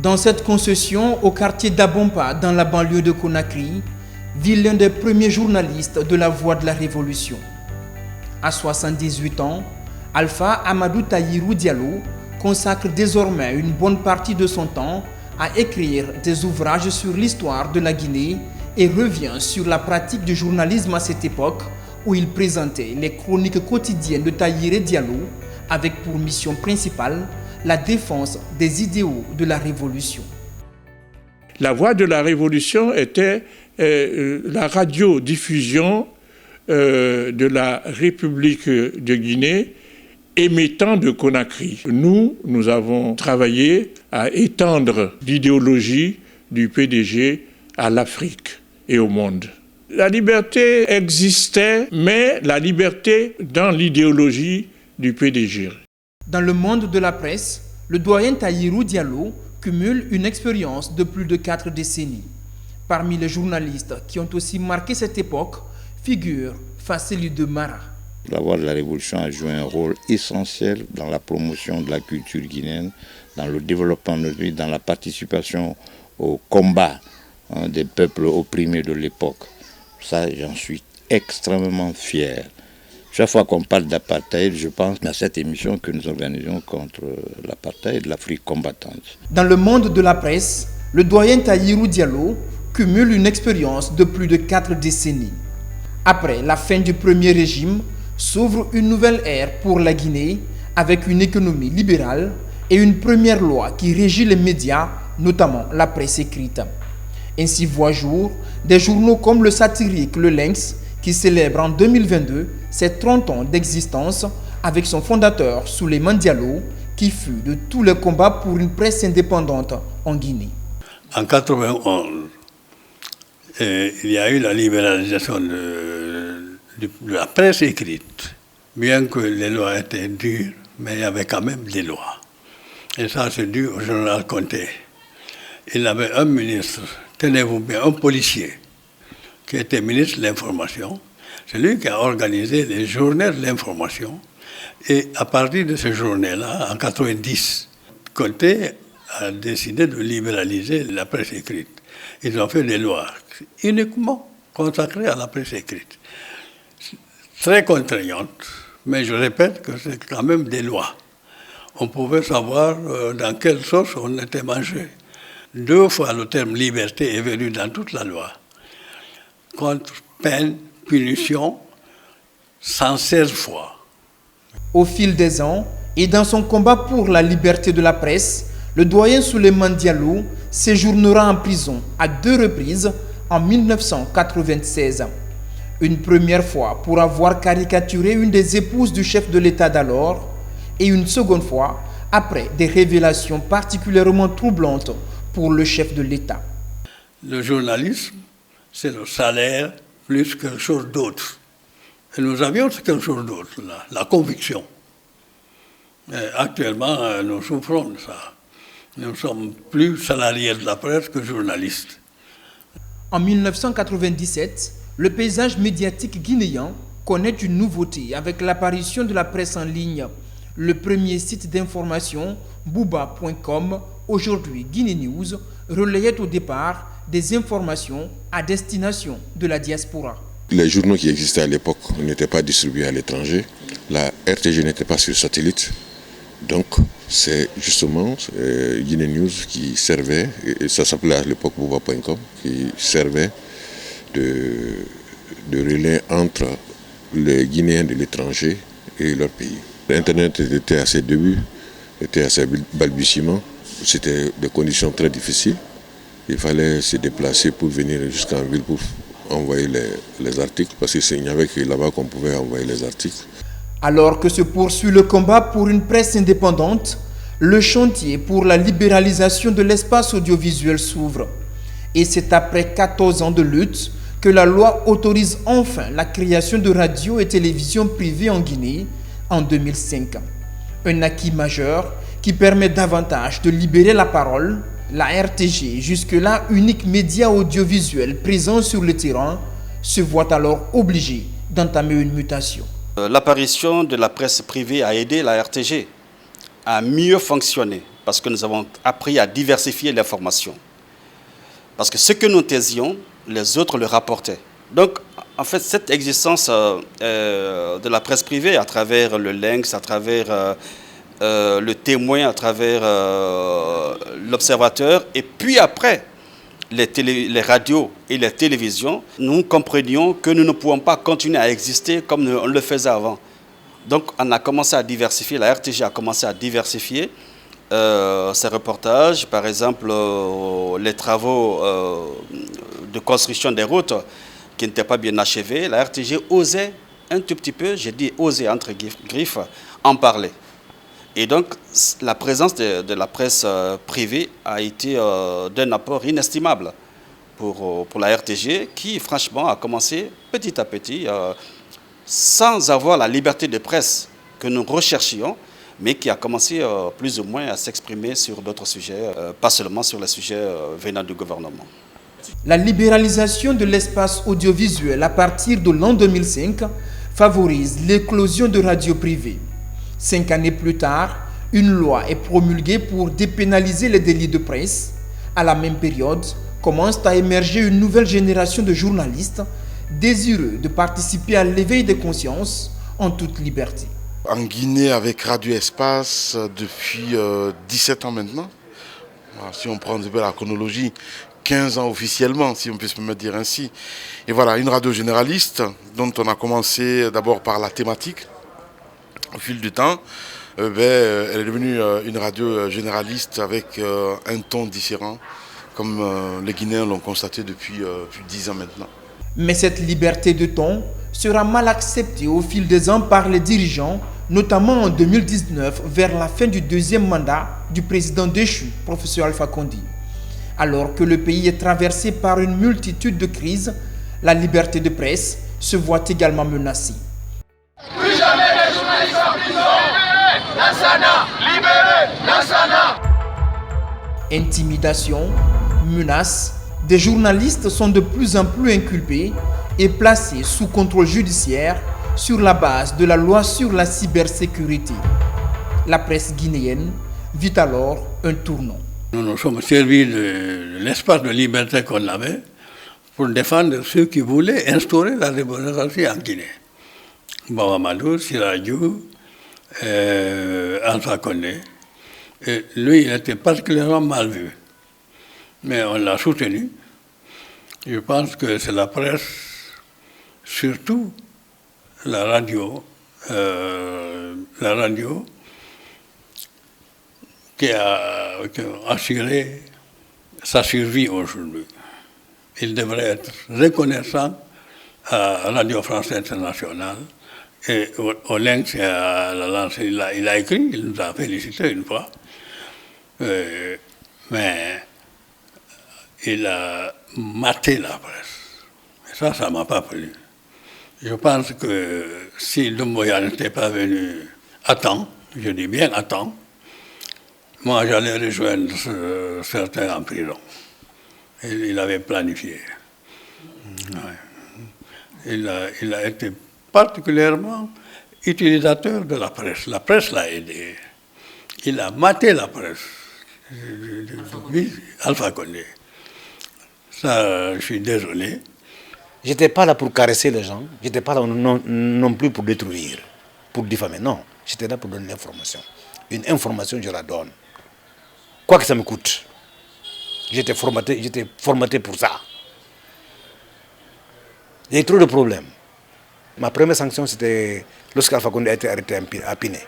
Dans cette concession, au quartier d'Abompa, dans la banlieue de Conakry, vit l'un des premiers journalistes de la Voix de la Révolution. À 78 ans, Alpha Amadou Tahirou Diallo consacre désormais une bonne partie de son temps à écrire des ouvrages sur l'histoire de la Guinée et revient sur la pratique du journalisme à cette époque où il présentait les chroniques quotidiennes de Tahirou Diallo avec pour mission principale la défense des idéaux de la Révolution. La Voix de la Révolution était la radiodiffusion de la République de Guinée émettant de Conakry. Nous avons travaillé à étendre l'idéologie du PDG à l'Afrique et au monde. La liberté existait, mais la liberté dans l'idéologie du PDG. Dans le monde de la presse, le doyen Tahirou Diallo cumule une expérience de plus de 4 décennies. Parmi les journalistes qui ont aussi marqué cette époque figure Fasseli de Mara. La Voix de la Révolution a joué un rôle essentiel dans la promotion de la culture guinéenne, dans le développement de notre pays, dans la participation au combat des peuples opprimés de l'époque. Ça, j'en suis extrêmement fier. Chaque fois qu'on parle d'apartheid, je pense à cette émission que nous organisons contre l'apartheid, l'Afrique combattante. Dans le monde de la presse, le doyen Tahirou Diallo cumule une expérience de plus de 4 décennies. Après la fin du premier régime, s'ouvre une nouvelle ère pour la Guinée avec une économie libérale et une première loi qui régit les médias, notamment la presse écrite. Ainsi voit jour des journaux comme le satirique Le Lynx qui célèbre en 2022 ses 30 ans d'existence avec son fondateur Souleymane Diallo qui fut de tous les combats pour une presse indépendante en Guinée. En 1991, il y a eu la libéralisation de la presse écrite, bien que les lois étaient dures, mais il y avait quand même des lois. Et ça, c'est dû au général Conté. Il avait un ministre, tenez-vous bien, un policier, qui était ministre de l'Information. C'est lui qui a organisé les journées de l'information. Et à partir de ces journées-là, en 1990, Conté a décidé de libéraliser la presse écrite. Ils ont fait des lois uniquement consacrées à la presse écrite. Très contraignantes, mais je répète que c'est quand même des lois. On pouvait savoir dans quelle sauce on était mangé. 2 fois le terme liberté est venu dans toute la loi. Contre peine, punition, 116 fois. Au fil des ans, et dans son combat pour la liberté de la presse, le doyen Souleymane Diallo séjournera en prison à 2 reprises en 1996. Une première fois pour avoir caricaturé une des épouses du chef de l'État d'alors et une seconde fois après des révélations particulièrement troublantes pour le chef de l'État. Le journalisme, c'est le salaire plus quelque chose d'autre. Et nous avions quelque chose d'autre, la conviction. Et actuellement, nous souffrons de ça. Nous sommes plus salariés de la presse que journalistes. En 1997, le paysage médiatique guinéen connaît une nouveauté avec l'apparition de la presse en ligne. Le premier site d'information, bouba.com, aujourd'hui Guinée News, relayait au départ des informations à destination de la diaspora. Les journaux qui existaient à l'époque n'étaient pas distribués à l'étranger. La RTG n'était pas sur satellite. Donc, c'est justement Guinée News qui servait, et ça s'appelait à l'époque bouba.com, qui servait de relais entre les Guinéens de l'étranger et leur pays. Internet était à ses débuts, était à ses balbutiements. C'était des conditions très difficiles. Il fallait se déplacer pour venir jusqu'en ville pour envoyer les articles, parce qu'il n'y avait que là-bas qu'on pouvait envoyer les articles. Alors que se poursuit le combat pour une presse indépendante, le chantier pour la libéralisation de l'espace audiovisuel s'ouvre. Et c'est après 14 ans de lutte que la loi autorise enfin la création de radios et télévisions privées en Guinée en 2005. Un acquis majeur qui permet davantage de libérer la parole. La RTG, jusque-là unique média audiovisuel présent sur le terrain, se voit alors obligée d'entamer une mutation. L'apparition de la presse privée a aidé la RTG à mieux fonctionner parce que nous avons appris à diversifier l'information. Parce que ce que nous taisions, les autres le rapportaient. Donc, en fait, cette existence de la presse privée, à travers le Lynx, à travers le Témoin, à travers l'Observateur, et puis après, les radios et les télévisions, nous comprenions que nous ne pouvons pas continuer à exister comme on le faisait avant. Donc, on a commencé à diversifier, la RTG a commencé à diversifier ses reportages, par exemple les travaux de construction des routes qui n'étaient pas bien achevés. La RTG osait un tout petit peu, j'ai dit oser entre griffes, en parler. Et donc la présence de la presse privée a été d'un apport inestimable pour la RTG qui franchement a commencé petit à petit sans avoir la liberté de presse que nous recherchions, mais qui a commencé plus ou moins à s'exprimer sur d'autres sujets, pas seulement sur les sujets venant du gouvernement. La libéralisation de l'espace audiovisuel à partir de l'an 2005 favorise l'éclosion de radios privées. 5 années plus tard, une loi est promulguée pour dépénaliser les délits de presse. À la même période, commence à émerger une nouvelle génération de journalistes désireux de participer à l'éveil des consciences en toute liberté. En Guinée, avec Radio Espace, depuis 17 ans maintenant, si on prend un peu la chronologie, 15 ans officiellement, si on peut se permettre de dire ainsi. Et voilà, une radio généraliste dont on a commencé d'abord par la thématique. Au fil du temps, elle est devenue une radio généraliste avec un ton différent, comme les Guinéens l'ont constaté depuis plus de 10 ans maintenant. Mais cette liberté de ton sera mal acceptée au fil des ans par les dirigeants, notamment en 2019, vers la fin du deuxième mandat du président déchu, professeur Alpha Condé. Alors que le pays est traversé par une multitude de crises, la liberté de presse se voit également menacée. Plus jamais les journalistes en prison. Lansana, libérez Lansana. Intimidation, menaces, des journalistes sont de plus en plus inculpés et placés sous contrôle judiciaire sur la base de la loi sur la cybersécurité. La presse guinéenne vit alors un tournant. Nous nous sommes servis de l'espace de liberté qu'on avait pour défendre ceux qui voulaient instaurer la démocratie en Guinée. Mahamadou, Sirajou, Alpha Condé. Et lui, il était particulièrement mal vu. Mais on l'a soutenu. Je pense que c'est la presse, surtout la radio, qui a assuré sa survie aujourd'hui. Il devrait être reconnaissant à Radio France Internationale et au Lynx et à la Lance. Il a écrit, il nous a félicité une fois, mais il a maté la presse. Et ça ne m'a pas plu. Je pense que si Doumbouya n'était pas venu à temps, je dis bien à temps, moi j'allais rejoindre certains en prison. Il avait planifié. Ouais. Il a été particulièrement utilisateur de la presse. La presse l'a aidé. Il a maté la presse. Alpha Condé. Ça, je suis désolé. Je n'étais pas là pour caresser les gens. Je n'étais pas là non plus pour détruire, pour diffamer. Non, j'étais là pour donner l'information. Une information, je la donne. Quoi que ça me coûte. J'étais formaté pour ça. Il y a eu trop de problèmes. Ma première sanction, c'était lorsqu'Alpha Condé a été arrêté à Piné.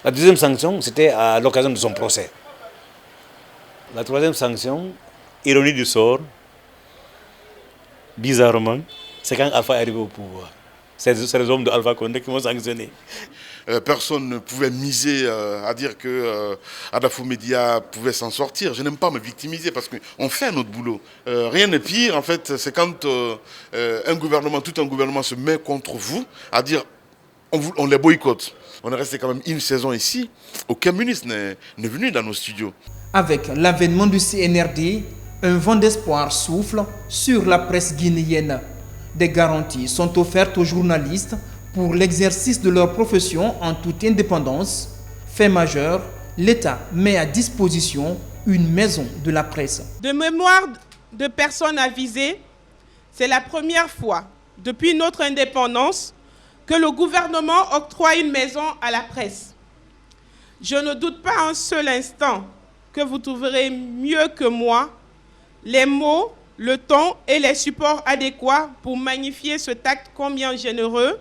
La deuxième sanction, c'était à l'occasion de son procès. La troisième sanction, ironie du sort, bizarrement, c'est quand Alpha est arrivé au pouvoir. C'est les hommes de Alpha Condé qui m'ont sanctionné. Personne ne pouvait miser à dire que Adafou Média pouvait s'en sortir. Je n'aime pas me victimiser parce qu'on fait notre boulot. Rien n'est pire, en fait, c'est quand tout un gouvernement se met contre vous, à dire on les boycotte. On est resté quand même une saison ici. Aucun ministre n'est venu dans nos studios. Avec l'avènement du CNRD, un vent d'espoir souffle sur la presse guinéenne. Des garanties sont offertes aux journalistes pour l'exercice de leur profession en toute indépendance. Fait majeur, l'État met à disposition une maison de la presse. De mémoire de personnes avisées, c'est la première fois depuis notre indépendance que le gouvernement octroie une maison à la presse. Je ne doute pas un seul instant que vous trouverez mieux que moi les mots, le ton et les supports adéquats pour magnifier ce acte combien généreux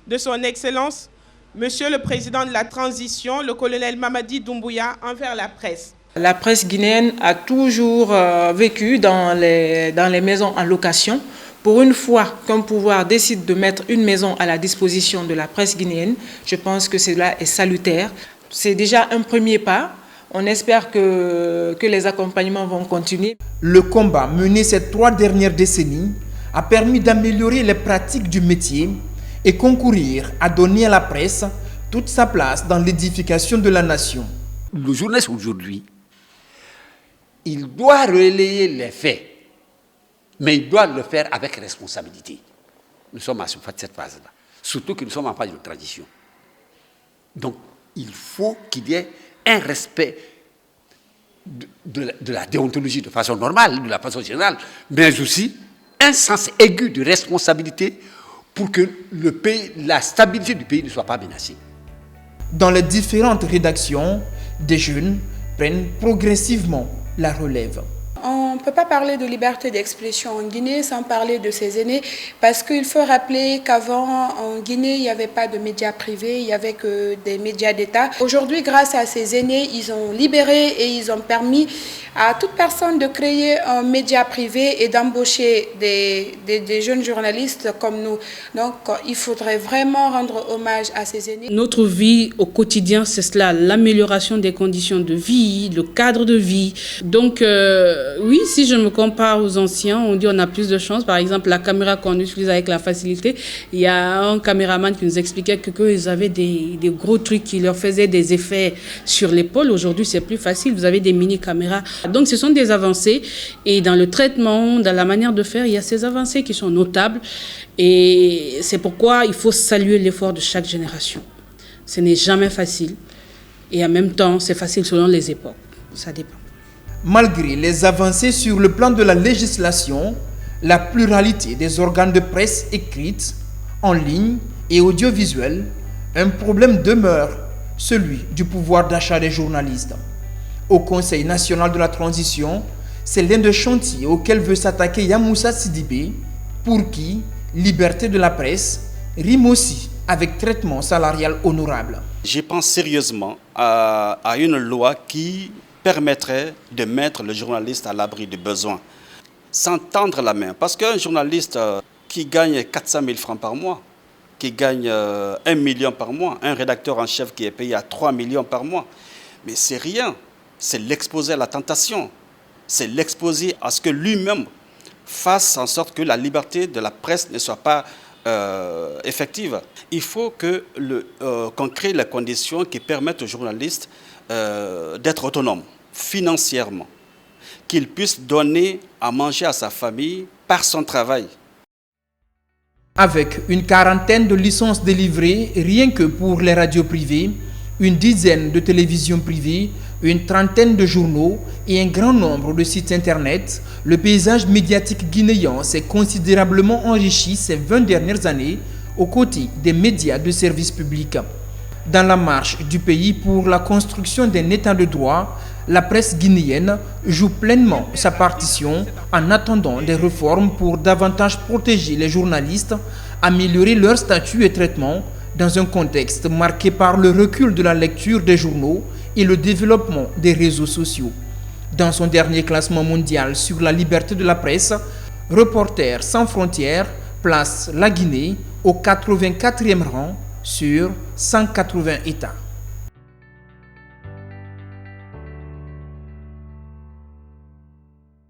de son Excellence, Monsieur le Président de la Transition, le colonel Mamadi Doumbouya, envers la presse. La presse guinéenne a toujours vécu dans les maisons en location. Pour une fois qu'un pouvoir décide de mettre une maison à la disposition de la presse guinéenne, je pense que cela est salutaire. C'est déjà un premier pas. On espère que les accompagnements vont continuer. Le combat mené ces 3 dernières décennies a permis d'améliorer les pratiques du métier et concourir à donner à la presse toute sa place dans l'édification de la nation. Le journaliste aujourd'hui, il doit relayer les faits, mais il doit le faire avec responsabilité. Nous sommes à cette phase-là, surtout que nous sommes en phase de transition. Donc, il faut qu'il y ait un respect de la déontologie de façon normale, de la façon générale, mais aussi un sens aigu de responsabilité pour que le pays, la stabilité du pays ne soit pas menacée. Dans les différentes rédactions, des jeunes prennent progressivement la relève. On ne peut pas parler de liberté d'expression en Guinée sans parler de ses aînés, parce qu'il faut rappeler qu'avant, en Guinée, il n'y avait pas de médias privés, il n'y avait que des médias d'État. Aujourd'hui, grâce à ces aînés, ils ont libéré et ils ont permis à toute personne de créer un média privé et d'embaucher des jeunes journalistes comme nous. Donc, il faudrait vraiment rendre hommage à ces aînés. Notre vie au quotidien, c'est cela, l'amélioration des conditions de vie, le cadre de vie. Donc, oui, si je me compare aux anciens, on dit on a plus de chance. Par exemple, la caméra qu'on utilise avec la facilité, il y a un caméraman qui nous expliquait qu'ils avaient des gros trucs qui leur faisaient des effets sur l'épaule. Aujourd'hui, c'est plus facile, vous avez des mini-caméras. Donc, ce sont des avancées. Et dans le traitement, dans la manière de faire, il y a ces avancées qui sont notables. Et c'est pourquoi il faut saluer l'effort de chaque génération. Ce n'est jamais facile. Et en même temps, c'est facile selon les époques. Ça dépend. Malgré les avancées sur le plan de la législation, la pluralité des organes de presse écrite, en ligne et audiovisuelle, un problème demeure, celui du pouvoir d'achat des journalistes. Au Conseil national de la transition, c'est l'un des chantiers auquel veut s'attaquer Yamoussa Sidibé, pour qui liberté de la presse rime aussi avec traitement salarial honorable. Je pense sérieusement à une loi qui permettrait de mettre le journaliste à l'abri des besoins, sans tendre la main. Parce qu'un journaliste qui gagne 400 000 francs par mois, qui gagne 1 million par mois, un rédacteur en chef qui est payé à 3 millions par mois, mais c'est rien. C'est l'exposer à la tentation, c'est l'exposer à ce que lui-même fasse en sorte que la liberté de la presse ne soit pas effective. Il faut qu'on crée les conditions qui permettent aux journalistes d'être autonomes financièrement, qu'il puisse donner à manger à sa famille par son travail. Avec une quarantaine de licences délivrées rien que pour les radios privées, une dizaine de télévisions privées, une trentaine de journaux et un grand nombre de sites internet, le paysage médiatique guinéen s'est considérablement enrichi ces 20 dernières années aux côtés des médias de service public. Dans la marche du pays pour la construction d'un état de droit, la presse guinéenne joue pleinement sa partition en attendant des réformes pour davantage protéger les journalistes, améliorer leur statut et traitement dans un contexte marqué par le recul de la lecture des journaux et le développement des réseaux sociaux. Dans son dernier classement mondial sur la liberté de la presse, Reporters sans frontières place la Guinée au 84e rang sur 180 États.